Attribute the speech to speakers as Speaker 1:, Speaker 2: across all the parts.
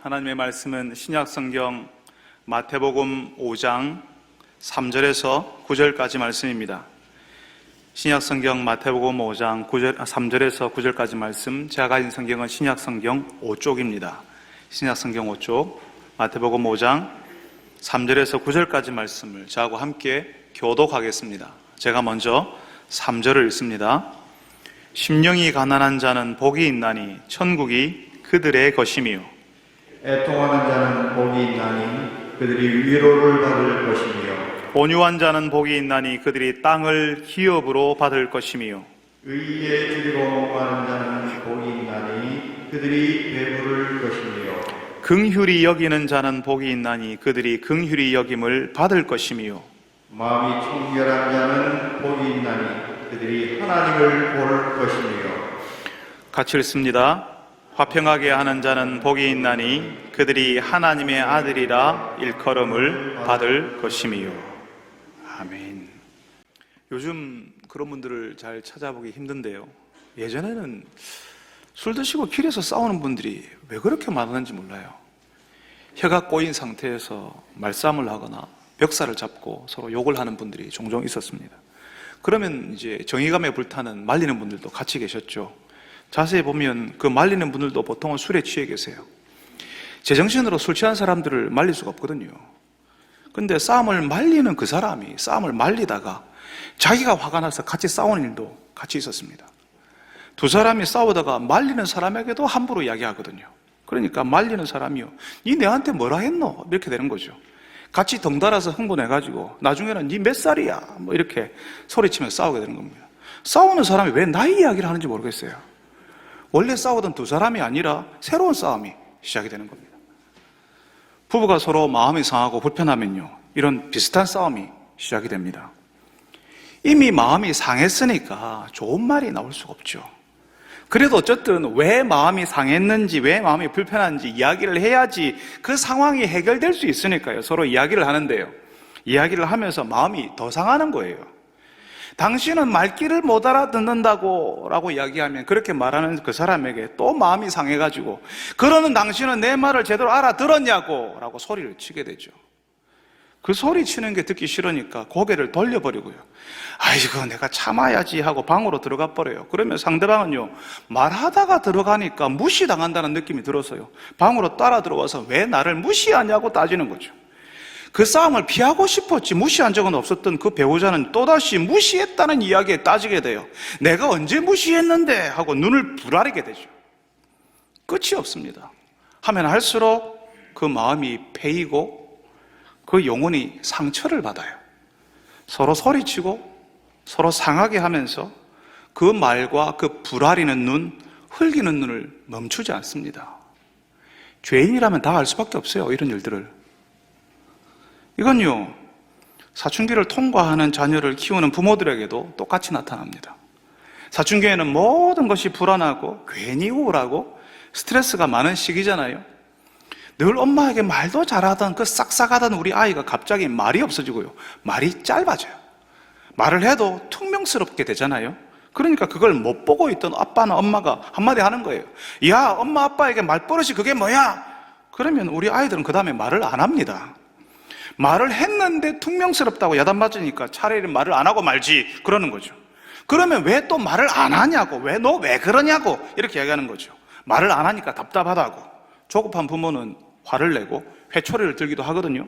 Speaker 1: 하나님의 말씀은 신약성경 마태복음 5장 3절에서 9절까지 말씀입니다. 신약성경 마태복음 5장 3절에서 9절까지 말씀, 제가 가진 성경은 신약성경 5쪽입니다. 신약성경 5쪽 마태복음 5장 3절에서 9절까지 말씀을 저하고 함께 교독하겠습니다. 제가 먼저 3절을 읽습니다. 심령이 가난한 자는 복이 있나니 천국이 그들의 것이며,
Speaker 2: 애통하는 자는 복이 있나니 그들이 위로를 받을 것이며,
Speaker 1: 온유한 자는 복이 있나니 그들이 땅을 기업으로 받을 것이며,
Speaker 2: 의의 주리로 목마른 자는 복이 있나니 그들이 배부를 것이며,
Speaker 1: 긍휼히 여기는 자는 복이 있나니 그들이 긍휼히 여김을 받을 것이며,
Speaker 2: 마음이 청결한 자는 복이 있나니 그들이 하나님을 볼 것이며.
Speaker 1: 같이 읽습니다. 화평하게 하는 자는 복이 있나니 그들이 하나님의 아들이라 일컬음을 받을 것이며. 아멘. 요즘 그런 분들을 잘 찾아보기 힘든데요, 예전에는 술 드시고 길에서 싸우는 분들이 왜 그렇게 많았는지 몰라요. 혀가 꼬인 상태에서 말싸움을 하거나 벽살을 잡고 서로 욕을 하는 분들이 종종 있었습니다. 그러면 이제 정의감에 불타는 말리는 분들도 같이 계셨죠. 자세히 보면 그 말리는 분들도 보통은 술에 취해 계세요. 제정신으로 술 취한 사람들을 말릴 수가 없거든요. 근데 싸움을 말리는 그 사람이 싸움을 말리다가 자기가 화가 나서 같이 싸우는 일도 같이 있었습니다. 두 사람이 싸우다가 말리는 사람에게도 함부로 이야기하거든요. 그러니까 말리는 사람이요, 니 내한테 뭐라 했노? 이렇게 되는 거죠. 같이 덩달아서 흥분해가지고 나중에는 니 몇 살이야? 뭐 이렇게 소리치며 싸우게 되는 겁니다. 싸우는 사람이 왜 나이 이야기를 하는지 모르겠어요. 원래 싸우던 두 사람이 아니라 새로운 싸움이 시작이 되는 겁니다. 부부가 서로 마음이 상하고 불편하면요, 이런 비슷한 싸움이 시작이 됩니다. 이미 마음이 상했으니까 좋은 말이 나올 수가 없죠. 그래도 어쨌든 왜 마음이 상했는지, 왜 마음이 불편한지 이야기를 해야지 그 상황이 해결될 수 있으니까요, 서로 이야기를 하는데요, 이야기를 하면서 마음이 더 상하는 거예요. 당신은 말귀를 못 알아듣는다고 라고 이야기하면 그렇게 말하는 그 사람에게 또 마음이 상해가지고, 그러는 당신은 내 말을 제대로 알아들었냐고 라고 소리를 치게 되죠. 그 소리 치는 게 듣기 싫으니까 고개를 돌려버리고요, 아이고 내가 참아야지 하고 방으로 들어가 버려요. 그러면 상대방은요, 말하다가 들어가니까 무시당한다는 느낌이 들어서요, 방으로 따라 들어와서 왜 나를 무시하냐고 따지는 거죠. 그 싸움을 피하고 싶었지 무시한 적은 없었던 그 배우자는 또다시 무시했다는 이야기에 따지게 돼요. 내가 언제 무시했는데 하고 눈을 부라리게 되죠. 끝이 없습니다. 하면 할수록 그 마음이 패이고 그 영혼이 상처를 받아요. 서로 소리치고 서로 상하게 하면서 그 말과 그 부라리는 눈, 흘기는 눈을 멈추지 않습니다. 죄인이라면 다 알 수밖에 없어요, 이런 일들을. 이건요, 사춘기를 통과하는 자녀를 키우는 부모들에게도 똑같이 나타납니다. 사춘기에는 모든 것이 불안하고 괜히 우울하고 스트레스가 많은 시기잖아요. 늘 엄마에게 말도 잘하던 그 싹싹하던 우리 아이가 갑자기 말이 없어지고요, 말이 짧아져요. 말을 해도 퉁명스럽게 되잖아요. 그러니까 그걸 못 보고 있던 아빠나 엄마가 한마디 하는 거예요. 야, 엄마 아빠에게 말버릇이 그게 뭐야? 그러면 우리 아이들은 그 다음에 말을 안 합니다. 말을 했는데 퉁명스럽다고 야단맞으니까 차라리 말을 안 하고 말지 그러는 거죠. 그러면 왜 또 말을 안 하냐고, 너 왜 그러냐고 이렇게 얘기하는 거죠. 말을 안 하니까 답답하다고. 조급한 부모는 화를 내고 회초리를 들기도 하거든요.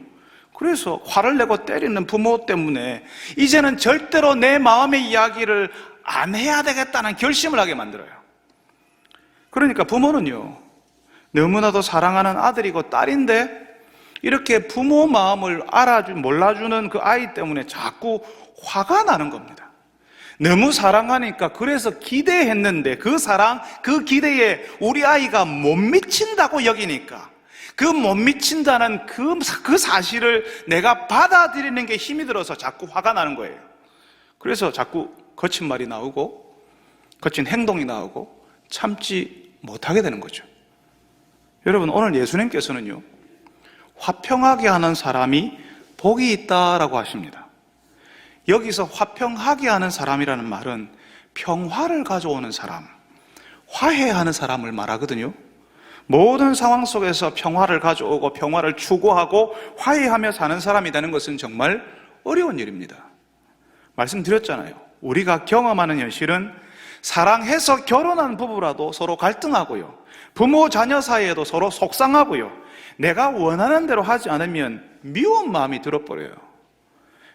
Speaker 1: 그래서 화를 내고 때리는 부모 때문에 이제는 절대로 내 마음의 이야기를 안 해야 되겠다는 결심을 하게 만들어요. 그러니까 부모는요, 너무나도 사랑하는 아들이고 딸인데 이렇게 부모 마음을 몰라주는 그 아이 때문에 자꾸 화가 나는 겁니다. 너무 사랑하니까 그래서 기대했는데 그 사랑, 그 기대에 우리 아이가 못 미친다고 여기니까 그 못 미친다는 그 사실을 내가 받아들이는 게 힘이 들어서 자꾸 화가 나는 거예요. 그래서 자꾸 거친 말이 나오고 거친 행동이 나오고 참지 못하게 되는 거죠. 여러분, 오늘 예수님께서는요, 화평하게 하는 사람이 복이 있다라고 하십니다. 여기서 화평하게 하는 사람이라는 말은 평화를 가져오는 사람, 화해하는 사람을 말하거든요. 모든 상황 속에서 평화를 가져오고 평화를 추구하고 화해하며 사는 사람이 되는 것은 정말 어려운 일입니다. 말씀드렸잖아요. 우리가 경험하는 현실은 사랑해서 결혼한 부부라도 서로 갈등하고요, 부모 자녀 사이에도 서로 속상하고요, 내가 원하는 대로 하지 않으면 미운 마음이 들어버려요.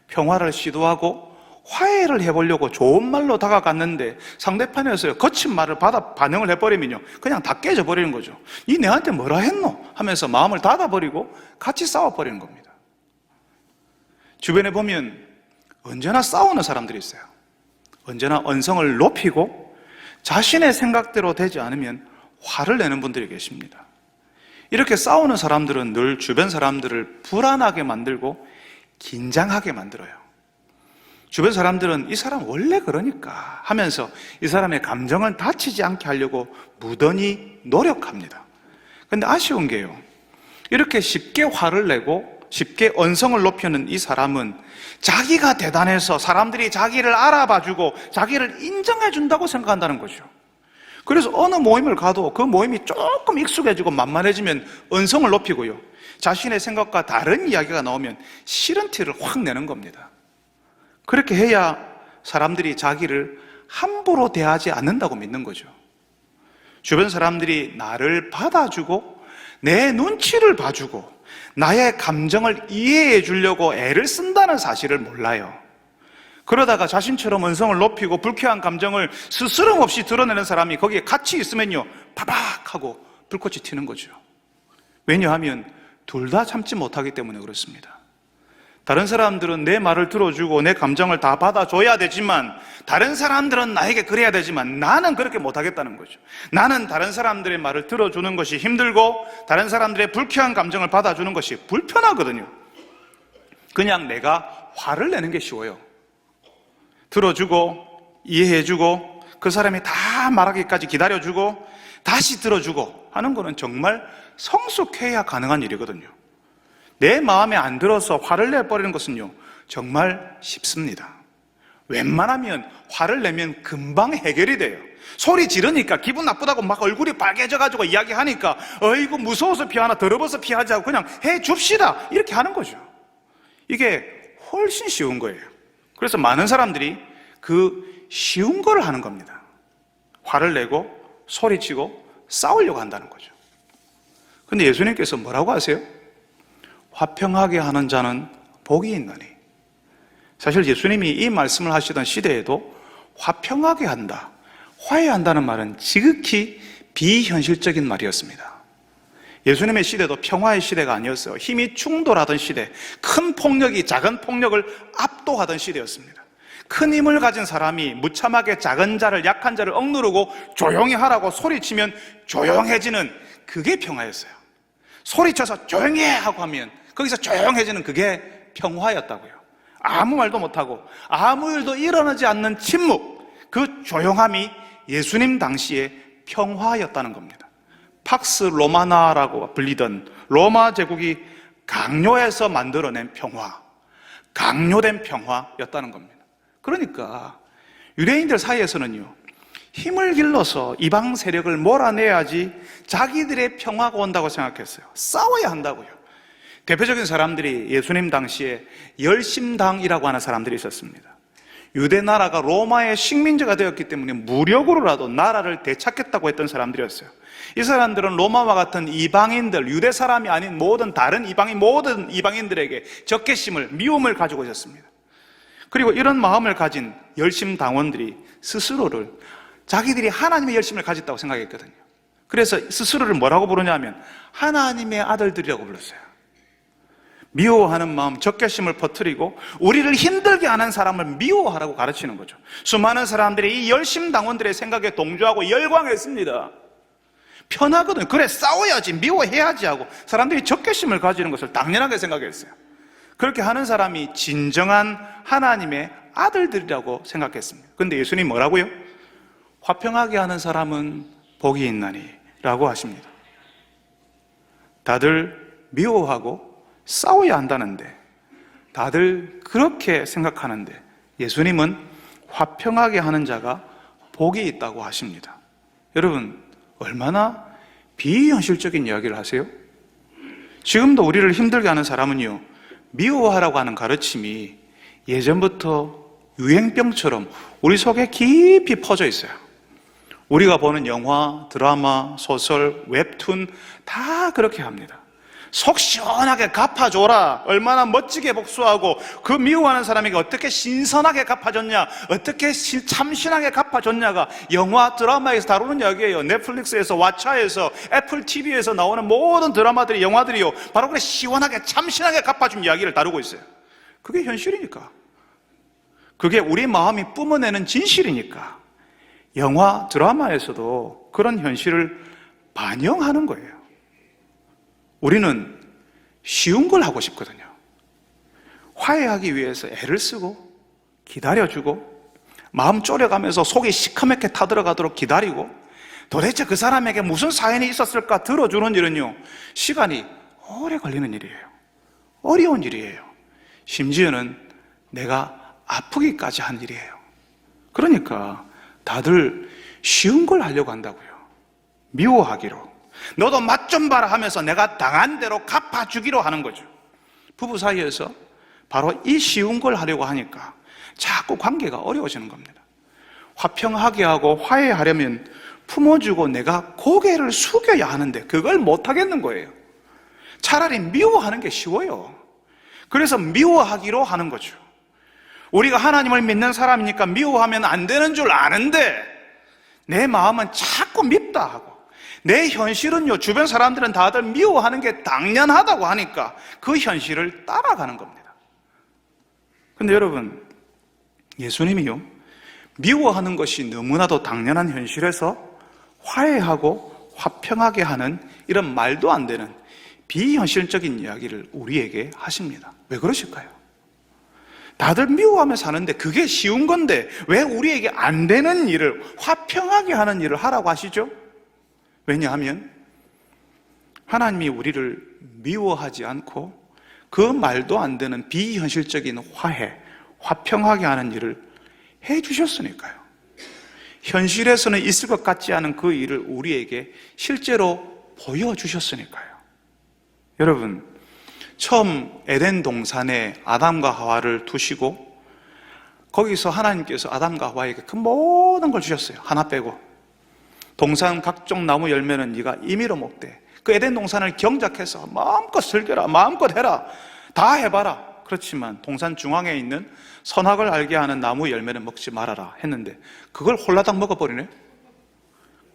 Speaker 1: 평화를 시도하고 화해를 해보려고 좋은 말로 다가갔는데 상대편에서 거친 말을 받아 반응을 해버리면요, 그냥 다 깨져버리는 거죠. 이 내한테 뭐라 했노? 하면서 마음을 닫아버리고 같이 싸워버리는 겁니다. 주변에 보면 언제나 싸우는 사람들이 있어요. 언제나 언성을 높이고 자신의 생각대로 되지 않으면 화를 내는 분들이 계십니다. 이렇게 싸우는 사람들은 늘 주변 사람들을 불안하게 만들고 긴장하게 만들어요. 주변 사람들은 이 사람 원래 그러니까 하면서 이 사람의 감정을 다치지 않게 하려고 무던히 노력합니다. 그런데 아쉬운 게요, 이렇게 쉽게 화를 내고 쉽게 언성을 높이는 이 사람은 자기가 대단해서 사람들이 자기를 알아봐주고 자기를 인정해준다고 생각한다는 거죠. 그래서 어느 모임을 가도 그 모임이 조금 익숙해지고 만만해지면 언성을 높이고요, 자신의 생각과 다른 이야기가 나오면 싫은 티를 확 내는 겁니다. 그렇게 해야 사람들이 자기를 함부로 대하지 않는다고 믿는 거죠. 주변 사람들이 나를 받아주고 내 눈치를 봐주고 나의 감정을 이해해 주려고 애를 쓴다는 사실을 몰라요. 그러다가 자신처럼 언성을 높이고 불쾌한 감정을 스스럼 없이 드러내는 사람이 거기에 같이 있으면요, 파박 하고 불꽃이 튀는 거죠. 왜냐하면 둘 다 참지 못하기 때문에 그렇습니다. 다른 사람들은 내 말을 들어주고 내 감정을 다 받아줘야 되지만, 다른 사람들은 나에게 그래야 되지만 나는 그렇게 못하겠다는 거죠. 나는 다른 사람들의 말을 들어주는 것이 힘들고 다른 사람들의 불쾌한 감정을 받아주는 것이 불편하거든요. 그냥 내가 화를 내는 게 쉬워요. 들어주고 이해해주고 그 사람이 다 말하기까지 기다려주고 다시 들어주고 하는 거는 정말 성숙해야 가능한 일이거든요. 내 마음에 안 들어서 화를 내버리는 것은요, 정말 쉽습니다. 웬만하면 화를 내면 금방 해결이 돼요. 소리 지르니까 기분 나쁘다고 막 얼굴이 빨개져가지고 이야기하니까 어이구 무서워서 피하나 더러워서 피하지 하고 그냥 해줍시다 이렇게 하는 거죠. 이게 훨씬 쉬운 거예요. 그래서 많은 사람들이 그 쉬운 걸 하는 겁니다. 화를 내고 소리치고 싸우려고 한다는 거죠. 근데 예수님께서 뭐라고 하세요? 화평하게 하는 자는 복이 있나니. 사실 예수님이 이 말씀을 하시던 시대에도 화평하게 한다, 화해한다는 말은 지극히 비현실적인 말이었습니다. 예수님의 시대도 평화의 시대가 아니었어요. 힘이 충돌하던 시대, 큰 폭력이 작은 폭력을 압도하던 시대였습니다. 큰 힘을 가진 사람이 무참하게 작은 자를, 약한 자를 억누르고 조용히 하라고 소리치면 조용해지는 그게 평화였어요. 소리쳐서 조용히 해 하고 하면 거기서 조용해지는 그게 평화였다고요. 아무 말도 못하고 아무 일도 일어나지 않는 침묵, 그 조용함이 예수님 당시의 평화였다는 겁니다. 팍스 로마나라고 불리던 로마 제국이 강요해서 만들어낸 평화, 강요된 평화였다는 겁니다. 그러니까 유대인들 사이에서는요, 힘을 길러서 이방 세력을 몰아내야지 자기들의 평화가 온다고 생각했어요. 싸워야 한다고요. 대표적인 사람들이 예수님 당시에 열심당이라고 하는 사람들이 있었습니다. 유대 나라가 로마의 식민지가 되었기 때문에 무력으로라도 나라를 되찾겠다고 했던 사람들이었어요. 이 사람들은 로마와 같은 이방인들, 유대 사람이 아닌 모든 다른 이방인, 모든 이방인들에게 적개심을, 미움을 가지고 있었습니다. 그리고 이런 마음을 가진 열심당원들이 스스로를 자기들이 하나님의 열심을 가졌다고 생각했거든요. 그래서 스스로를 뭐라고 부르냐면 하나님의 아들들이라고 불렀어요. 미워하는 마음, 적개심을 퍼뜨리고 우리를 힘들게 하는 사람을 미워하라고 가르치는 거죠. 수많은 사람들이 이 열심당원들의 생각에 동조하고 열광했습니다. 편하거든. 그래, 싸워야지, 미워해야지 하고 사람들이 적개심을 가지는 것을 당연하게 생각했어요. 그렇게 하는 사람이 진정한 하나님의 아들들이라고 생각했습니다. 그런데 예수님이 뭐라고요? 화평하게 하는 사람은 복이 있나니 라고 하십니다. 다들 미워하고 싸워야 한다는데, 다들 그렇게 생각하는데 예수님은 화평하게 하는 자가 복이 있다고 하십니다. 여러분, 얼마나 비현실적인 이야기를 하세요? 지금도 우리를 힘들게 하는 사람은요, 미워하라고 하는 가르침이 예전부터 유행병처럼 우리 속에 깊이 퍼져 있어요. 우리가 보는 영화, 드라마, 소설, 웹툰 다 그렇게 합니다. 속 시원하게 갚아줘라. 얼마나 멋지게 복수하고 그 미워하는 사람에게 어떻게 신선하게 갚아줬냐, 어떻게 참신하게 갚아줬냐가 영화, 드라마에서 다루는 이야기예요. 넷플릭스에서, 왓챠에서, 애플 TV에서 나오는 모든 드라마들이, 영화들이요, 바로 그렇게 시원하게 참신하게 갚아준 이야기를 다루고 있어요. 그게 현실이니까. 그게 우리 마음이 뿜어내는 진실이니까. 영화, 드라마에서도 그런 현실을 반영하는 거예요. 우리는 쉬운 걸 하고 싶거든요. 화해하기 위해서 애를 쓰고 기다려주고 마음 졸여가면서 속이 시커멓게 타들어가도록 기다리고 도대체 그 사람에게 무슨 사연이 있었을까 들어주는 일은요, 시간이 오래 걸리는 일이에요. 어려운 일이에요. 심지어는 내가 아프기까지 한 일이에요. 그러니까 다들 쉬운 걸 하려고 한다고요. 미워하기로. 너도 맛 좀 봐라 하면서 내가 당한 대로 갚아주기로 하는 거죠. 부부 사이에서 바로 이 쉬운 걸 하려고 하니까 자꾸 관계가 어려워지는 겁니다. 화평하게 하고 화해하려면 품어주고 내가 고개를 숙여야 하는데 그걸 못하겠는 거예요. 차라리 미워하는 게 쉬워요. 그래서 미워하기로 하는 거죠. 우리가 하나님을 믿는 사람이니까 미워하면 안 되는 줄 아는데 내 마음은 자꾸 밉다 하고 내 현실은요, 주변 사람들은 다들 미워하는 게 당연하다고 하니까 그 현실을 따라가는 겁니다. 근데 여러분, 예수님이요, 미워하는 것이 너무나도 당연한 현실에서 화해하고 화평하게 하는 이런 말도 안 되는 비현실적인 이야기를 우리에게 하십니다. 왜 그러실까요? 다들 미워하며 사는데 그게 쉬운 건데 왜 우리에게 안 되는 일을, 화평하게 하는 일을 하라고 하시죠? 왜냐하면 하나님이 우리를 미워하지 않고 그 말도 안 되는 비현실적인 화해, 화평하게 하는 일을 해 주셨으니까요. 현실에서는 있을 것 같지 않은 그 일을 우리에게 실제로 보여주셨으니까요. 여러분, 처음 에덴 동산에 아담과 하와를 두시고 거기서 하나님께서 아담과 하와에게 그 모든 걸 주셨어요. 하나 빼고. 동산 각종 나무 열매는 네가 임의로 먹되 그 에덴 동산을 경작해서 마음껏 즐겨라, 마음껏 해라, 다 해봐라. 그렇지만 동산 중앙에 있는 선악을 알게 하는 나무 열매는 먹지 말아라 했는데 그걸 홀라당 먹어버리네.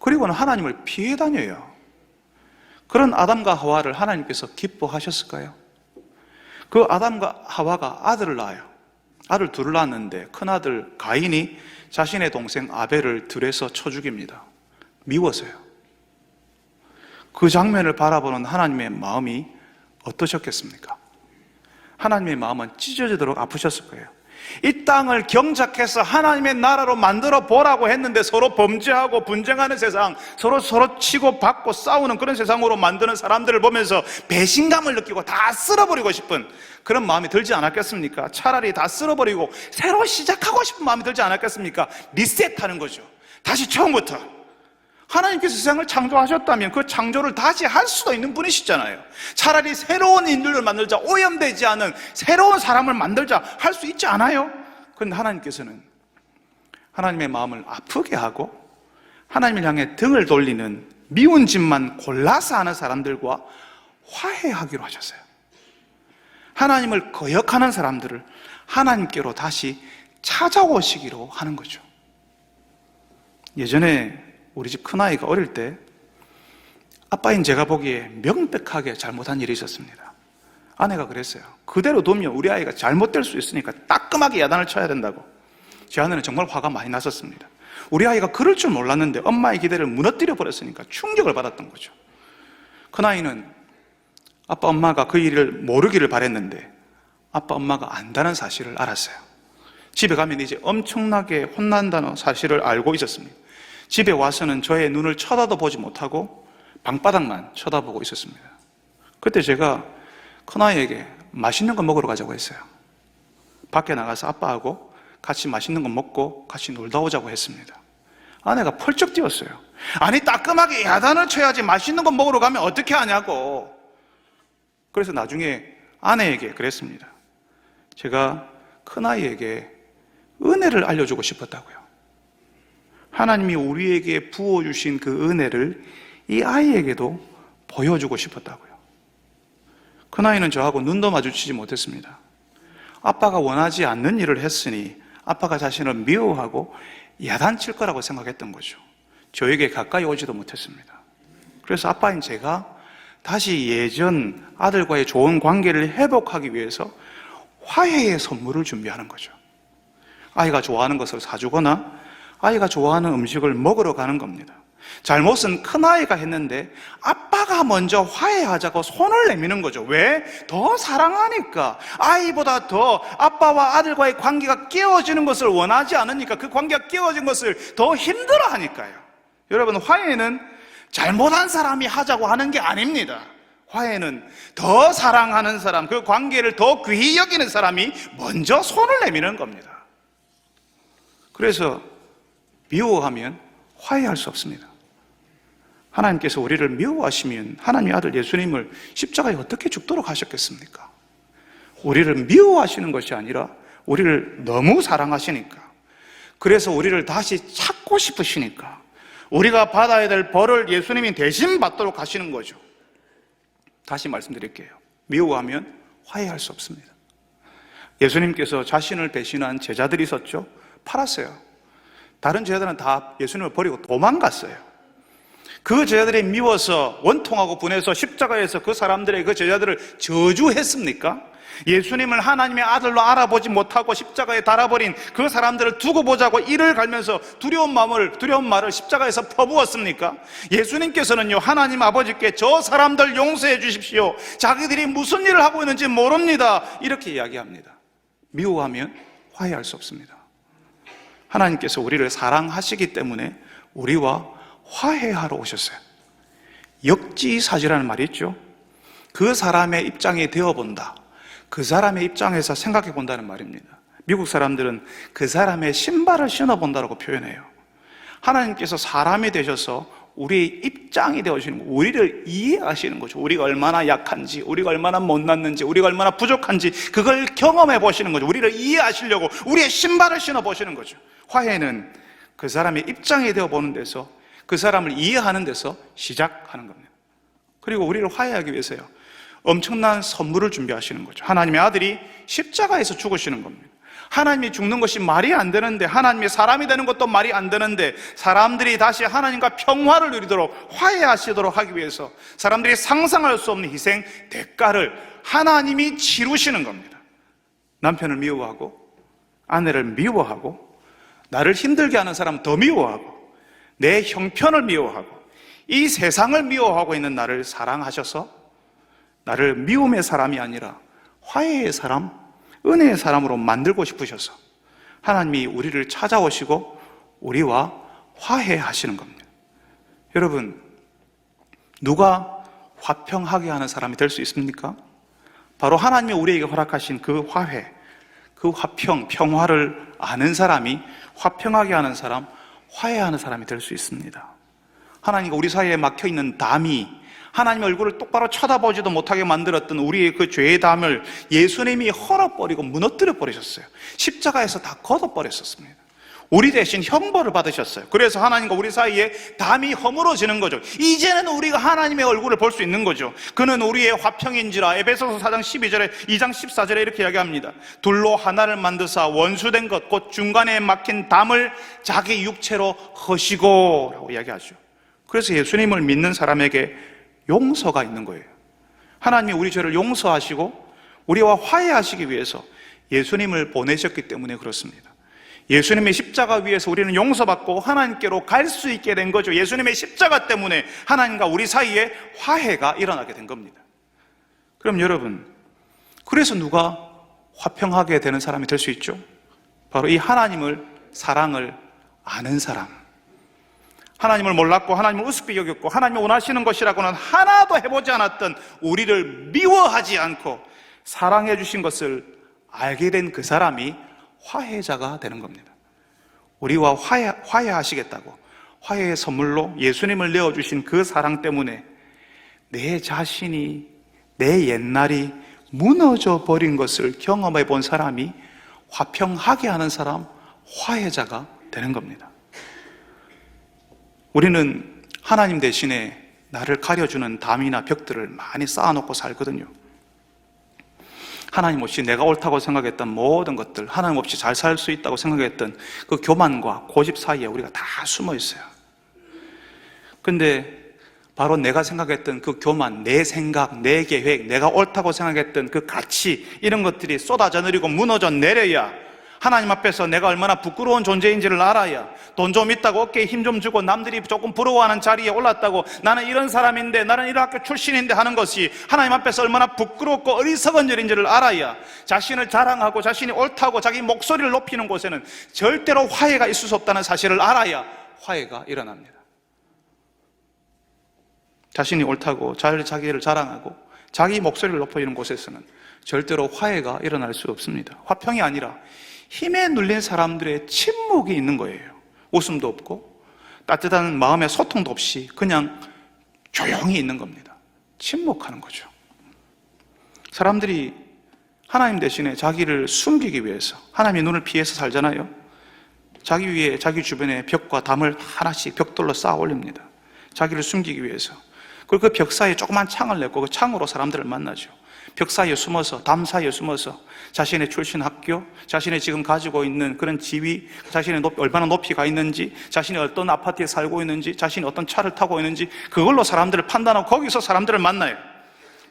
Speaker 1: 그리고는 하나님을 피해 다녀요. 그런 아담과 하와를 하나님께서 기뻐하셨을까요? 그 아담과 하와가 아들을 낳아요. 아들 둘을 낳았는데 큰아들 가인이 자신의 동생 아벨을 들에서 쳐 죽입니다. 미워서요. 그 장면을 바라보는 하나님의 마음이 어떠셨겠습니까? 하나님의 마음은 찢어지도록 아프셨을 거예요. 이 땅을 경작해서 하나님의 나라로 만들어 보라고 했는데 서로 범죄하고 분쟁하는 세상, 서로 치고 받고 싸우는 그런 세상으로 만드는 사람들을 보면서 배신감을 느끼고 다 쓸어버리고 싶은 그런 마음이 들지 않았겠습니까? 차라리 다 쓸어버리고 새로 시작하고 싶은 마음이 들지 않았겠습니까? 리셋하는 거죠. 다시 처음부터. 하나님께서 세상을 창조하셨다면 그 창조를 다시 할 수도 있는 분이시잖아요. 차라리 새로운 인류를 만들자, 오염되지 않은 새로운 사람을 만들자 할 수 있지 않아요? 그런데 하나님께서는 하나님의 마음을 아프게 하고 하나님을 향해 등을 돌리는 미운 짓만 골라서 하는 사람들과 화해하기로 하셨어요. 하나님을 거역하는 사람들을 하나님께로 다시 찾아오시기로 하는 거죠. 예전에 우리 집 큰아이가 어릴 때 아빠인 제가 보기에 명백하게 잘못한 일이 있었습니다. 아내가 그랬어요. 그대로 두면 우리 아이가 잘못될 수 있으니까 따끔하게 야단을 쳐야 된다고. 제 아내는 정말 화가 많이 났었습니다. 우리 아이가 그럴 줄 몰랐는데 엄마의 기대를 무너뜨려 버렸으니까 충격을 받았던 거죠. 큰아이는 아빠 엄마가 그 일을 모르기를 바랬는데 아빠 엄마가 안다는 사실을 알았어요. 집에 가면 이제 엄청나게 혼난다는 사실을 알고 있었습니다. 집에 와서는 저의 눈을 쳐다도 보지 못하고 방바닥만 쳐다보고 있었습니다. 그때 제가 큰아이에게 맛있는 거 먹으러 가자고 했어요. 밖에 나가서 아빠하고 같이 맛있는 거 먹고 같이 놀다 오자고 했습니다. 아내가 펄쩍 뛰었어요. 아니, 따끔하게 야단을 쳐야지 맛있는 거 먹으러 가면 어떻게 하냐고. 그래서 나중에 아내에게 그랬습니다. 제가 큰아이에게 은혜를 알려주고 싶었다고요. 하나님이 우리에게 부어주신 그 은혜를 이 아이에게도 보여주고 싶었다고요. 큰아이는 저하고 눈도 마주치지 못했습니다. 아빠가 원하지 않는 일을 했으니 아빠가 자신을 미워하고 야단칠 거라고 생각했던 거죠. 저에게 가까이 오지도 못했습니다. 그래서 아빠인 제가 다시 예전 아들과의 좋은 관계를 회복하기 위해서 화해의 선물을 준비하는 거죠. 아이가 좋아하는 것을 사주거나 아이가 좋아하는 음식을 먹으러 가는 겁니다. 잘못은 큰아이가 했는데 아빠가 먼저 화해하자고 손을 내미는 거죠. 왜? 더 사랑하니까. 아이보다 더 아빠와 아들과의 관계가 깨어지는 것을 원하지 않으니까, 그 관계가 깨어진 것을 더 힘들어하니까요. 여러분, 화해는 잘못한 사람이 하자고 하는 게 아닙니다. 화해는 더 사랑하는 사람, 그 관계를 더 귀히 여기는 사람이 먼저 손을 내미는 겁니다. 그래서 미워하면 화해할 수 없습니다. 하나님께서 우리를 미워하시면 하나님의 아들 예수님을 십자가에 어떻게 죽도록 하셨겠습니까? 우리를 미워하시는 것이 아니라 우리를 너무 사랑하시니까, 그래서 우리를 다시 찾고 싶으시니까 우리가 받아야 될 벌을 예수님이 대신 받도록 하시는 거죠. 다시 말씀드릴게요. 미워하면 화해할 수 없습니다. 예수님께서 자신을 배신한 제자들이 있었죠. 팔았어요. 다른 제자들은 다 예수님을 버리고 도망갔어요. 그 제자들이 미워서 원통하고 분해서 십자가에서 그 사람들의 그 제자들을 저주했습니까? 예수님을 하나님의 아들로 알아보지 못하고 십자가에 달아버린 그 사람들을 두고 보자고 이를 갈면서 두려운 말을 십자가에서 퍼부었습니까? 예수님께서는요, 하나님 아버지께 저 사람들 용서해 주십시오, 자기들이 무슨 일을 하고 있는지 모릅니다, 이렇게 이야기합니다. 미워하면 화해할 수 없습니다. 하나님께서 우리를 사랑하시기 때문에 우리와 화해하러 오셨어요. 역지사지라는 말이 있죠. 그 사람의 입장에 되어본다, 그 사람의 입장에서 생각해 본다는 말입니다. 미국 사람들은 그 사람의 신발을 신어본다고 표현해요. 하나님께서 사람이 되셔서 우리의 입장이 되어주시는 거예요. 우리를 이해하시는 거죠. 우리가 얼마나 약한지, 우리가 얼마나 못났는지, 우리가 얼마나 부족한지 그걸 경험해 보시는 거죠. 우리를 이해하시려고 우리의 신발을 신어보시는 거죠. 화해는 그 사람의 입장이 되어보는 데서, 그 사람을 이해하는 데서 시작하는 겁니다. 그리고 우리를 화해하기 위해서요, 엄청난 선물을 준비하시는 거죠. 하나님의 아들이 십자가에서 죽으시는 겁니다. 하나님이 죽는 것이 말이 안 되는데, 하나님이 사람이 되는 것도 말이 안 되는데, 사람들이 다시 하나님과 평화를 누리도록 화해하시도록 하기 위해서 사람들이 상상할 수 없는 희생, 대가를 하나님이 치르시는 겁니다. 남편을 미워하고, 아내를 미워하고, 나를 힘들게 하는 사람 더 미워하고, 내 형편을 미워하고, 이 세상을 미워하고 있는 나를 사랑하셔서 나를 미움의 사람이 아니라 화해의 사람, 은혜의 사람으로 만들고 싶으셔서 하나님이 우리를 찾아오시고 우리와 화해하시는 겁니다. 여러분, 누가 화평하게 하는 사람이 될 수 있습니까? 바로 하나님이 우리에게 허락하신 그 화해, 그 화평, 평화를 아는 사람이 화평하게 하는 사람, 화해하는 사람이 될 수 있습니다. 하나님과 우리 사이에 막혀있는 담이, 하나님의 얼굴을 똑바로 쳐다보지도 못하게 만들었던 우리의 그 죄의 담을 예수님이 헐어버리고 무너뜨려 버리셨어요. 십자가에서 다 걷어버렸었습니다. 우리 대신 형벌을 받으셨어요. 그래서 하나님과 우리 사이에 담이 허물어지는 거죠. 이제는 우리가 하나님의 얼굴을 볼 수 있는 거죠. 그는 우리의 화평인지라, 에베소서 4장 12절에 2장 14절에 이렇게 이야기합니다. 둘로 하나를 만드사 원수된 것 곧 중간에 막힌 담을 자기 육체로 허시고 라고 이야기하죠. 그래서 예수님을 믿는 사람에게 용서가 있는 거예요. 하나님이 우리 죄를 용서하시고 우리와 화해하시기 위해서 예수님을 보내셨기 때문에 그렇습니다. 예수님의 십자가 위에서 우리는 용서받고 하나님께로 갈 수 있게 된 거죠. 예수님의 십자가 때문에 하나님과 우리 사이에 화해가 일어나게 된 겁니다. 그럼 여러분, 그래서 누가 화평하게 되는 사람이 될 수 있죠? 바로 이 하나님을, 사랑을 아는 사람. 하나님을 몰랐고 하나님을 우습게 여겼고 하나님이 원하시는 것이라고는 하나도 해보지 않았던 우리를 미워하지 않고 사랑해 주신 것을 알게 된 그 사람이 화해자가 되는 겁니다. 우리와 화해하시겠다고, 화해의 선물로 예수님을 내어주신 그 사랑 때문에 내 자신이, 내 옛날이 무너져 버린 것을 경험해 본 사람이 화평하게 하는 사람, 화해자가 되는 겁니다. 우리는 하나님 대신에 나를 가려주는 담이나 벽들을 많이 쌓아놓고 살거든요. 하나님 없이 내가 옳다고 생각했던 모든 것들, 하나님 없이 잘 살 수 있다고 생각했던 그 교만과 고집 사이에 우리가 다 숨어 있어요. 근데 바로 내가 생각했던 그 교만, 내 생각, 내 계획, 내가 옳다고 생각했던 그 가치, 이런 것들이 쏟아져 내리고 무너져 내려야 하나님 앞에서 내가 얼마나 부끄러운 존재인지를 알아야, 돈 좀 있다고 어깨에 힘 좀 주고 남들이 조금 부러워하는 자리에 올랐다고 나는 이런 사람인데, 나는 이런 학교 출신인데 하는 것이 하나님 앞에서 얼마나 부끄럽고 어리석은 일인지를 알아야 자신을 자랑하고 자신이 옳다고 자기 목소리를 높이는 곳에는 절대로 화해가 있을 수 없다는 사실을 알아야 화해가 일어납니다. 자신이 옳다고 자기를 자랑하고 자기 목소리를 높이는 곳에서는 절대로 화해가 일어날 수 없습니다. 화평이 아니라 힘에 눌린 사람들의 침묵이 있는 거예요. 웃음도 없고 따뜻한 마음의 소통도 없이 그냥 조용히 있는 겁니다. 침묵하는 거죠. 사람들이 하나님 대신에 자기를 숨기기 위해서 하나님의 눈을 피해서 살잖아요. 자기 위에, 자기 주변에 벽과 담을 하나씩 벽돌로 쌓아 올립니다. 자기를 숨기기 위해서. 그리고 그 벽 사이에 조그만 창을 냈고 그 창으로 사람들을 만나죠. 벽 사이에 숨어서, 담 사이에 숨어서 자신의 출신 학교, 자신의 지금 가지고 있는 그런 지위, 자신의 얼마나 높이가 있는지, 자신이 어떤 아파트에 살고 있는지, 자신이 어떤 차를 타고 있는지, 그걸로 사람들을 판단하고 거기서 사람들을 만나요.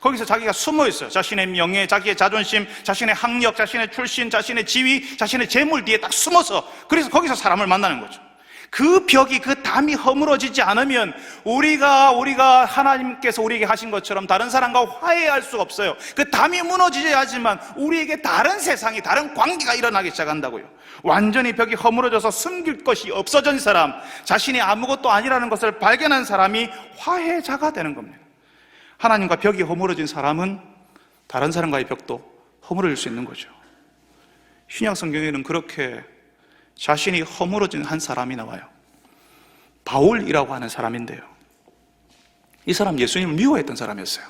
Speaker 1: 거기서 자기가 숨어 있어요. 자신의 명예, 자기의 자존심, 자신의 학력, 자신의 출신, 자신의 지위, 자신의 재물 뒤에 딱 숨어서, 그래서 거기서 사람을 만나는 거죠. 그 벽이, 그 담이 허물어지지 않으면 우리가 하나님께서 우리에게 하신 것처럼 다른 사람과 화해할 수가 없어요. 그 담이 무너지셔야 하지만 우리에게 다른 세상이, 다른 관계가 일어나기 시작한다고요. 완전히 벽이 허물어져서 숨길 것이 없어진 사람, 자신이 아무것도 아니라는 것을 발견한 사람이 화해자가 되는 겁니다. 하나님과 벽이 허물어진 사람은 다른 사람과의 벽도 허물어질 수 있는 거죠. 신약 성경에는 그렇게 자신이 허물어진 한 사람이 나와요. 바울이라고 하는 사람인데요, 이 사람 예수님을 미워했던 사람이었어요.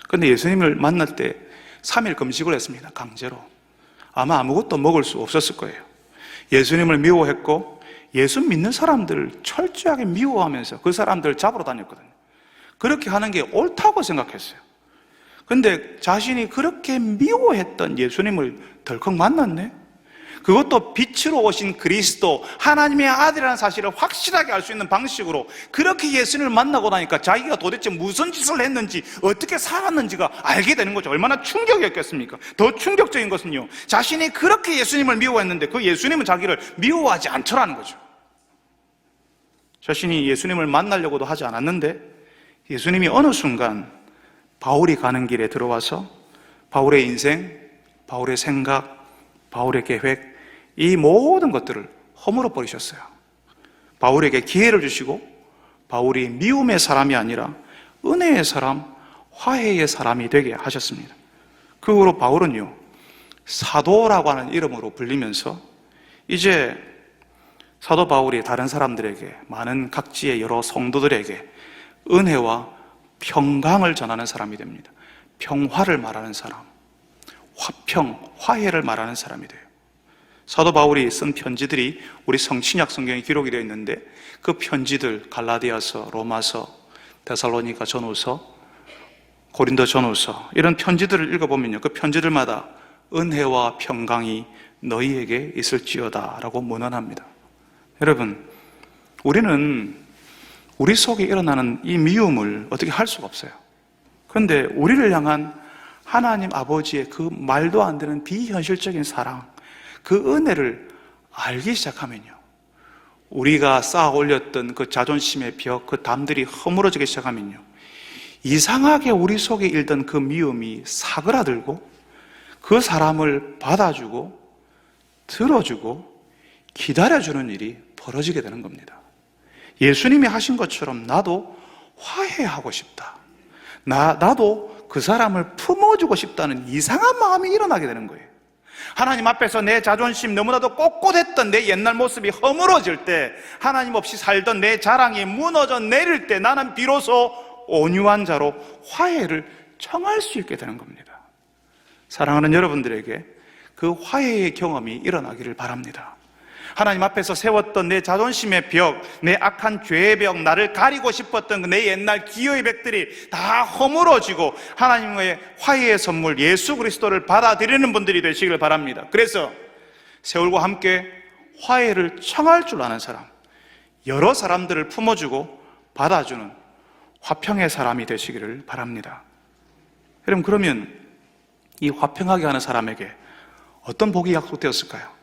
Speaker 1: 그런데 예수님을 만날 때 3일 금식을 했습니다. 강제로. 아마 아무것도 먹을 수 없었을 거예요. 예수님을 미워했고 예수 믿는 사람들을 철저하게 미워하면서 그 사람들을 잡으러 다녔거든요. 그렇게 하는 게 옳다고 생각했어요. 그런데 자신이 그렇게 미워했던 예수님을 덜컥 만났네? 그것도 빛으로 오신 그리스도, 하나님의 아들이라는 사실을 확실하게 알 수 있는 방식으로 그렇게 예수님을 만나고 나니까 자기가 도대체 무슨 짓을 했는지, 어떻게 살았는지가 알게 되는 거죠. 얼마나 충격이었겠습니까? 더 충격적인 것은요, 자신이 그렇게 예수님을 미워했는데 그 예수님은 자기를 미워하지 않더라는 거죠. 자신이 예수님을 만나려고도 하지 않았는데 예수님이 어느 순간 바울이 가는 길에 들어와서 바울의 인생, 바울의 생각, 바울의 계획, 이 모든 것들을 허물어 버리셨어요. 바울에게 기회를 주시고 바울이 미움의 사람이 아니라 은혜의 사람, 화해의 사람이 되게 하셨습니다. 그 후로 바울은요, 사도라고 하는 이름으로 불리면서 이제 사도 바울이 다른 사람들에게, 많은 각지의 여러 성도들에게 은혜와 평강을 전하는 사람이 됩니다. 평화를 말하는 사람, 화평, 화해를 말하는 사람이 돼요. 사도 바울이 쓴 편지들이 우리 신약 성경에 기록이 되어 있는데 그 편지들, 갈라디아서, 로마서, 데살로니가 전후서, 고린도 전후서, 이런 편지들을 읽어보면요, 그 편지들마다 은혜와 평강이 너희에게 있을지어다 라고 문언합니다. 여러분, 우리는 우리 속에 일어나는 이 미움을 어떻게 할 수가 없어요. 그런데 우리를 향한 하나님 아버지의 그 말도 안 되는 비현실적인 사랑, 그 은혜를 알기 시작하면요, 우리가 쌓아 올렸던 그 자존심의 벽, 그 담들이 허물어지기 시작하면요, 이상하게 우리 속에 일던 그 미움이 사그라들고 그 사람을 받아주고 들어주고 기다려주는 일이 벌어지게 되는 겁니다. 예수님이 하신 것처럼 나도 화해하고 싶다, 나도 그 사람을 품어주고 싶다는 이상한 마음이 일어나게 되는 거예요. 하나님 앞에서 내 자존심, 너무나도 꼿꼿했던 내 옛날 모습이 허물어질 때, 하나님 없이 살던 내 자랑이 무너져 내릴 때 나는 비로소 온유한 자로 화해를 청할 수 있게 되는 겁니다. 사랑하는 여러분들에게 그 화해의 경험이 일어나기를 바랍니다. 하나님 앞에서 세웠던 내 자존심의 벽, 내 악한 죄의 벽, 나를 가리고 싶었던 내 옛날 기여의 벽들이 다 허물어지고 하나님의 화해의 선물 예수 그리스도를 받아들이는 분들이 되시길 바랍니다. 그래서 세월과 함께 화해를 청할 줄 아는 사람, 여러 사람들을 품어주고 받아주는 화평의 사람이 되시기를 바랍니다. 여러분, 그러면 이 화평하게 하는 사람에게 어떤 복이 약속되었을까요?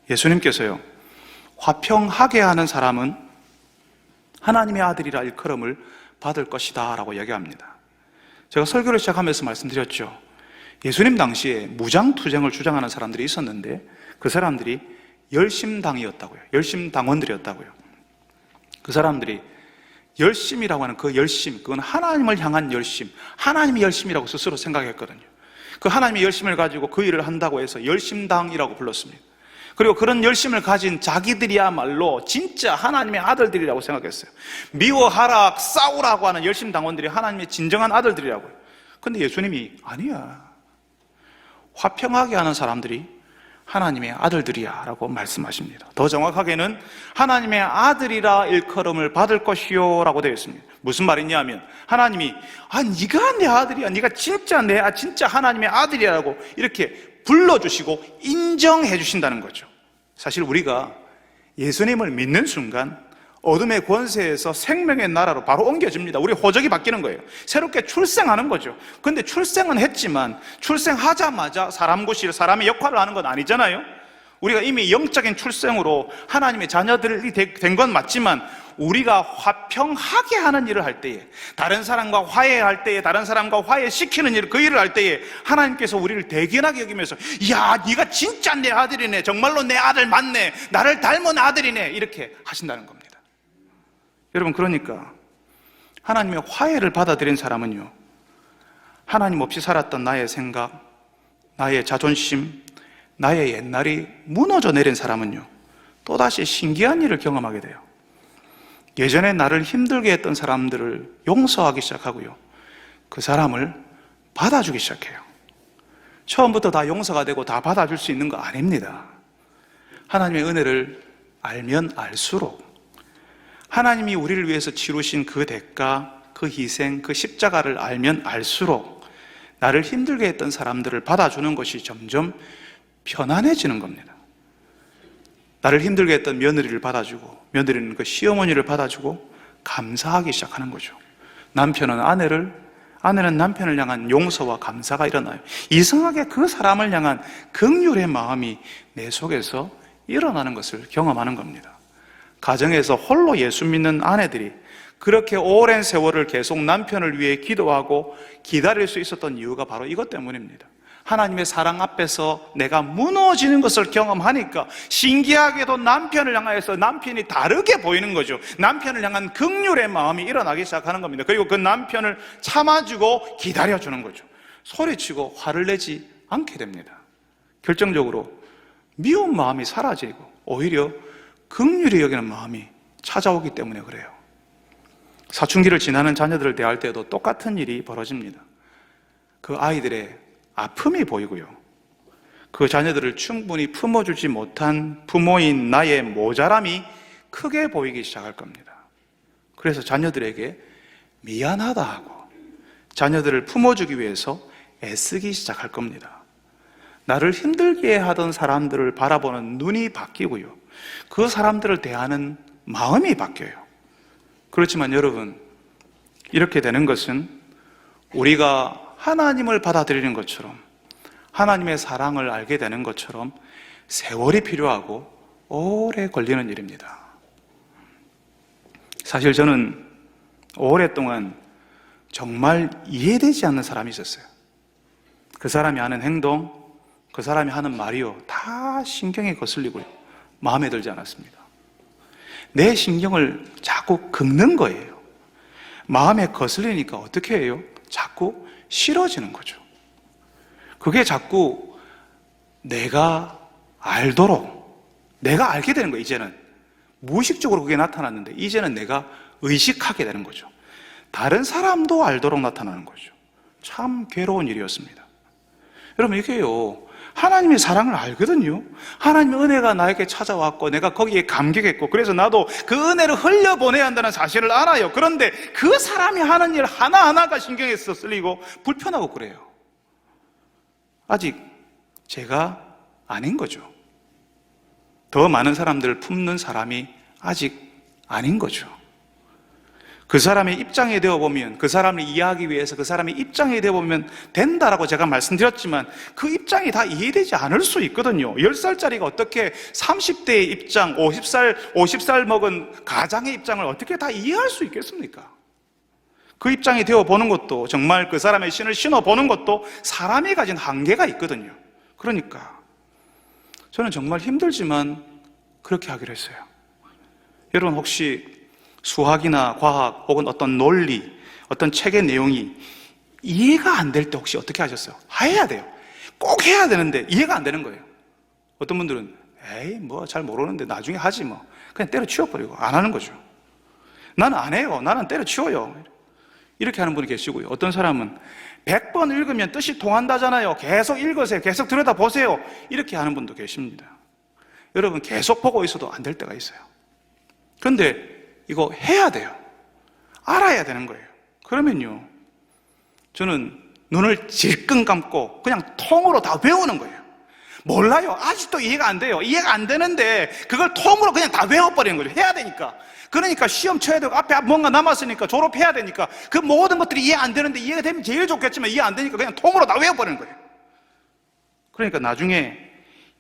Speaker 1: 예수님께서요, 화평하게 하는 사람은 하나님의 아들이라 일컬음을 받을 것이다 라고 이야기합니다. 제가 설교를 시작하면서 말씀드렸죠. 예수님 당시에 무장투쟁을 주장하는 사람들이 있었는데 그 사람들이 열심당이었다고요. 열심당원들이었다고요. 그 사람들이 열심이라고 하는 그 열심, 그건 하나님을 향한 열심, 하나님의 열심이라고 스스로 생각했거든요. 그 하나님의 열심을 가지고 그 일을 한다고 해서 열심당이라고 불렀습니다. 그리고 그런 열심을 가진 자기들이야말로 진짜 하나님의 아들들이라고 생각했어요. 미워하라, 싸우라고 하는 열심당원들이 하나님의 진정한 아들들이라고요. 그런데 예수님이 아니야, 화평하게 하는 사람들이 하나님의 아들들이야 라고 말씀하십니다. 더 정확하게는 하나님의 아들이라 일컬음을 받을 것이요 라고 되어 있습니다. 무슨 말이냐 하면 하나님이 네가 내 아들이야, 네가 진짜 진짜 하나님의 아들이라고 이렇게 불러주시고 인정해 주신다는 거죠. 사실 우리가 예수님을 믿는 순간 어둠의 권세에서 생명의 나라로 바로 옮겨집니다. 우리 호적이 바뀌는 거예요. 새롭게 출생하는 거죠. 그런데 출생은 했지만 출생하자마자 사람의 역할을 하는 건 아니잖아요. 우리가 이미 영적인 출생으로 하나님의 자녀들이 된 건 맞지만 우리가 화평하게 하는 일을 할 때에, 다른 사람과 화해할 때에, 다른 사람과 화해시키는 일, 그 일을 할 때에 하나님께서 우리를 대견하게 여기면서 야, 네가 진짜 내 아들이네, 정말로 내 아들 맞네, 나를 닮은 아들이네, 이렇게 하신다는 겁니다. 여러분, 그러니까 하나님의 화해를 받아들인 사람은요, 하나님 없이 살았던 나의 생각, 나의 자존심, 나의 옛날이 무너져 내린 사람은요, 또다시 신기한 일을 경험하게 돼요. 예전에 나를 힘들게 했던 사람들을 용서하기 시작하고요, 그 사람을 받아주기 시작해요. 처음부터 다 용서가 되고 다 받아줄 수 있는 거 아닙니다. 하나님의 은혜를 알면 알수록, 하나님이 우리를 위해서 치루신 그 대가, 그 희생, 그 십자가를 알면 알수록 나를 힘들게 했던 사람들을 받아주는 것이 점점 편안해지는 겁니다. 나를 힘들게 했던 며느리를 받아주고, 며느리는 그 시어머니를 받아주고 감사하기 시작하는 거죠. 남편은 아내는 남편을 향한 용서와 감사가 일어나요. 이상하게 그 사람을 향한 긍휼의 마음이 내 속에서 일어나는 것을 경험하는 겁니다. 가정에서 홀로 예수 믿는 아내들이 그렇게 오랜 세월을 계속 남편을 위해 기도하고 기다릴 수 있었던 이유가 바로 이것 때문입니다. 하나님의 사랑 앞에서 내가 무너지는 것을 경험하니까 신기하게도 남편을 향해서 남편이 다르게 보이는 거죠. 남편을 향한 긍휼의 마음이 일어나기 시작하는 겁니다. 그리고 그 남편을 참아주고 기다려주는 거죠. 소리치고 화를 내지 않게 됩니다. 결정적으로 미운 마음이 사라지고 오히려 긍휼히 여기는 마음이 찾아오기 때문에 그래요. 사춘기를 지나는 자녀들을 대할 때도 똑같은 일이 벌어집니다. 그 아이들의 아픔이 보이고요, 그 자녀들을 충분히 품어주지 못한 부모인 나의 모자람이 크게 보이기 시작할 겁니다. 그래서 자녀들에게 미안하다 하고 자녀들을 품어주기 위해서 애쓰기 시작할 겁니다. 나를 힘들게 하던 사람들을 바라보는 눈이 바뀌고요, 그 사람들을 대하는 마음이 바뀌어요. 그렇지만 여러분, 이렇게 되는 것은 우리가 하나님을 받아들이는 것처럼, 하나님의 사랑을 알게 되는 것처럼 세월이 필요하고 오래 걸리는 일입니다. 사실 저는 오랫동안 정말 이해되지 않는 사람이 있었어요. 그 사람이 하는 행동, 그 사람이 하는 말이요, 다 신경에 거슬리고요, 마음에 들지 않았습니다. 내 신경을 자꾸 긁는 거예요. 마음에 거슬리니까 어떻게 해요? 자꾸 싫어지는 거죠. 그게 자꾸 내가 알도록, 내가 알게 되는 거예요. 이제는 무의식적으로 그게 나타났는데 이제는 내가 의식하게 되는 거죠. 다른 사람도 알도록 나타나는 거죠. 참 괴로운 일이었습니다. 여러분, 이게요, 하나님의 사랑을 알거든요. 하나님의 은혜가 나에게 찾아왔고 내가 거기에 감격했고 그래서 나도 그 은혜를 흘려보내야 한다는 사실을 알아요. 그런데 그 사람이 하는 일 하나하나가 신경에 쓰이고 불편하고 그래요. 아직 제가 아닌 거죠. 더 많은 사람들을 품는 사람이 아직 아닌 거죠. 그 사람의 입장에 되어보면, 그 사람을 이해하기 위해서 그 사람의 입장에 되어보면 된다라고 제가 말씀드렸지만 그 입장이 다 이해되지 않을 수 있거든요. 10살짜리가 어떻게 30대의 입장, 50살 먹은 가장의 입장을 어떻게 다 이해할 수 있겠습니까? 그 입장이 되어보는 것도, 정말 그 사람의 신을 신어보는 것도 사람이 가진 한계가 있거든요. 그러니까 저는 정말 힘들지만 그렇게 하기로 했어요. 여러분, 혹시 수학이나 과학 혹은 어떤 논리, 어떤 책의 내용이 이해가 안 될 때 혹시 어떻게 하셨어요? 해야 돼요. 꼭 해야 되는데 이해가 안 되는 거예요. 어떤 분들은 에이 뭐 잘 모르는데 나중에 하지 뭐, 그냥 때려치워버리고 안 하는 거죠. 나는 안 해요. 나는 때려치워요. 이렇게 하는 분이 계시고요. 어떤 사람은 100번 읽으면 뜻이 통한다잖아요. 계속 읽으세요. 계속 들여다보세요. 이렇게 하는 분도 계십니다. 여러분, 계속 보고 있어도 안 될 때가 있어요. 그런데 이거 해야 돼요. 알아야 되는 거예요. 그러면요, 저는 눈을 질끈 감고 그냥 통으로 다 외우는 거예요. 몰라요. 아직도 이해가 안 돼요. 이해가 안 되는데 그걸 통으로 그냥 다 외워버리는 거죠. 해야 되니까. 그러니까 시험 쳐야 되고 앞에 뭔가 남았으니까 졸업해야 되니까 그 모든 것들이 이해 안 되는데 이해가 되면 제일 좋겠지만 이해 안 되니까 그냥 통으로 다 외워버리는 거예요. 그러니까 나중에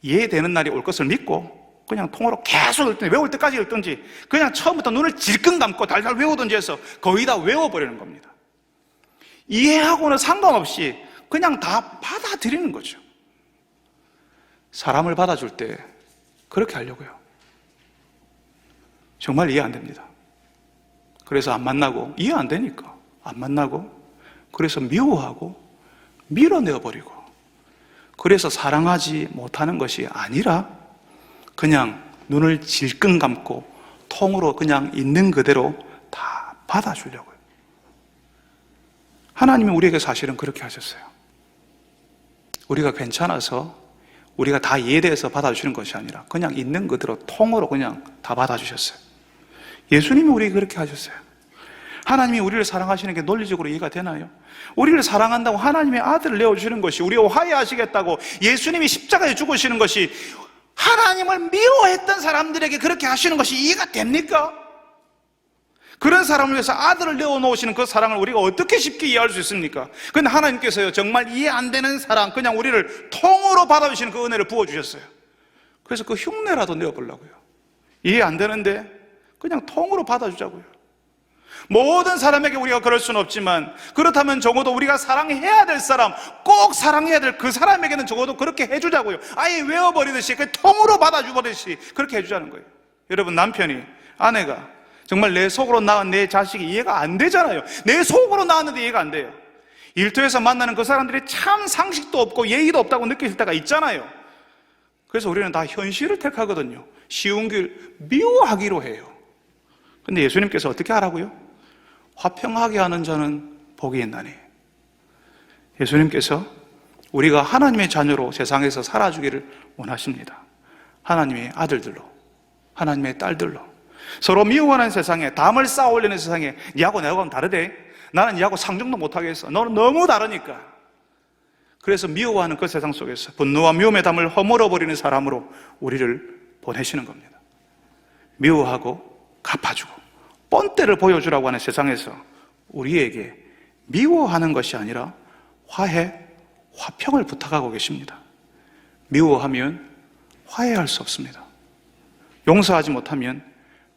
Speaker 1: 이해되는 날이 올 것을 믿고 그냥 통으로 계속 읽든지 외울 때까지 읽든지 그냥 처음부터 눈을 질끈 감고 달달 외우든지 해서 거의 다 외워버리는 겁니다. 이해하고는 상관없이 그냥 다 받아들이는 거죠. 사람을 받아줄 때 그렇게 하려고요. 정말 이해 안 됩니다. 그래서 안 만나고, 이해 안 되니까 안 만나고, 그래서 미워하고 밀어내어버리고, 그래서 사랑하지 못하는 것이 아니라 그냥 눈을 질끈 감고 통으로 그냥 있는 그대로 다 받아주려고요. 하나님이 우리에게 사실은 그렇게 하셨어요. 우리가 괜찮아서 우리가 다 이해돼서 받아주시는 것이 아니라 그냥 있는 그대로 통으로 그냥 다 받아주셨어요. 예수님이 우리에게 그렇게 하셨어요. 하나님이 우리를 사랑하시는 게 논리적으로 이해가 되나요? 우리를 사랑한다고 하나님의 아들을 내어주시는 것이, 우리와 화해하시겠다고 예수님이 십자가에 죽으시는 것이 하나님을 미워했던 사람들에게 그렇게 하시는 것이 이해가 됩니까? 그런 사람을 위해서 아들을 내어놓으시는 그 사랑을 우리가 어떻게 쉽게 이해할 수 있습니까? 그런데 하나님께서요, 정말 이해 안 되는 사랑, 그냥 우리를 통으로 받아주시는 그 은혜를 부어주셨어요. 그래서 그 흉내라도 내어보려고요. 이해 안 되는데 그냥 통으로 받아주자고요. 모든 사람에게 우리가 그럴 수는 없지만, 그렇다면 적어도 우리가 사랑해야 될 사람, 꼭 사랑해야 될 그 사람에게는 적어도 그렇게 해주자고요. 아예 외워버리듯이, 그 통으로 받아주버리듯이 그렇게 해주자는 거예요. 여러분, 남편이, 아내가 정말 내 속으로 낳은 내 자식이 이해가 안 되잖아요. 내 속으로 낳았는데 이해가 안 돼요. 일터에서 만나는 그 사람들이 참 상식도 없고 예의도 없다고 느낄 때가 있잖아요. 그래서 우리는 다 현실을 택하거든요. 쉬운 길 미워하기로 해요. 근데 예수님께서 어떻게 하라고요? 화평하게 하는 자는 복이 있나니. 예수님께서 우리가 하나님의 자녀로 세상에서 살아주기를 원하십니다. 하나님의 아들들로, 하나님의 딸들로. 서로 미워하는 세상에, 담을 쌓아 올리는 세상에, 니하고 내하고는 다르대. 나는 니하고 상종도 못하겠어. 너는 너무 다르니까. 그래서 미워하는 그 세상 속에서 분노와 미움의 담을 허물어버리는 사람으로 우리를 보내시는 겁니다. 미워하고 갚아주고 뻔때를 보여주라고 하는 세상에서 우리에게 미워하는 것이 아니라 화해, 화평을 부탁하고 계십니다. 미워하면 화해할 수 없습니다. 용서하지 못하면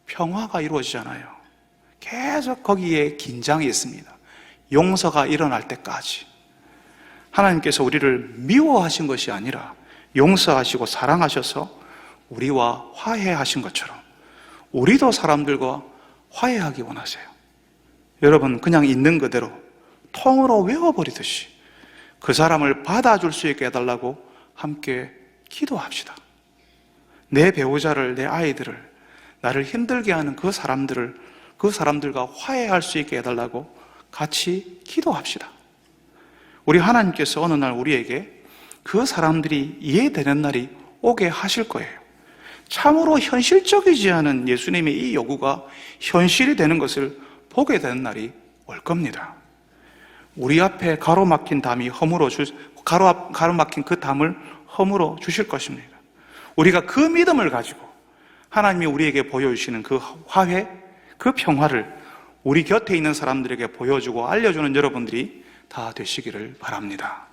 Speaker 1: 평화가 이루어지잖아요. 계속 거기에 긴장이 있습니다. 용서가 일어날 때까지. 하나님께서 우리를 미워하신 것이 아니라 용서하시고 사랑하셔서 우리와 화해하신 것처럼 우리도 사람들과 화해하기 원하세요. 여러분, 그냥 있는 그대로 통으로 외워버리듯이 그 사람을 받아줄 수 있게 해달라고 함께 기도합시다. 내 배우자를, 내 아이들을, 나를 힘들게 하는 그 사람들과 화해할 수 있게 해달라고 같이 기도합시다. 우리 하나님께서 어느 날 우리에게 그 사람들이 이해되는 날이 오게 하실 거예요. 참으로 현실적이지 않은 예수님의 이 요구가 현실이 되는 것을 보게 되는 날이 올 겁니다. 우리 앞에 가로막힌 그 담을 허물어 주실 것입니다. 우리가 그 믿음을 가지고 하나님이 우리에게 보여주시는 그 화해, 그 평화를 우리 곁에 있는 사람들에게 보여주고 알려주는 여러분들이 다 되시기를 바랍니다.